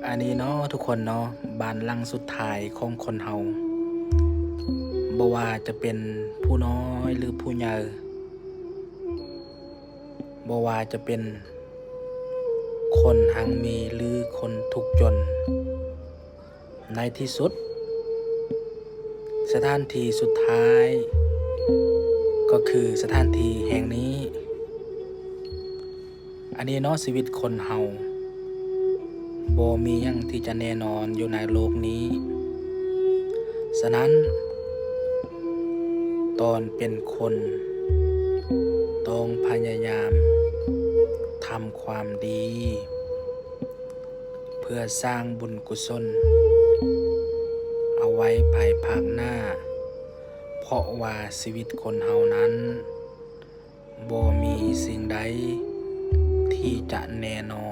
อันนี้เนาะทุกคนเนาะบ้านหลังสุดท้ายของคนเฮาบ่ว่าจะเป็นผู้น้อยหรือผู้ใหญ่บ่ว่าจะเป็นคนหังมีหรือคนทุกข์จนในที่สุดสถานที่สุดท้ายก็คือสถานที่แห่งนี้อันนี้เนาะชีวิตคนเฮาบ่มีหยังที่จะแน่นอนอยู่ในโลกนี้ฉะนั้นตอนเป็นคนต้องพยายามทำความดีเพื่อสร้างบุญกุศลเอาไว้ภายภาคหน้าเพราะว่าชีวิตคนเฮานั้นบ่มีสิ่งใดที่จะแน่นอน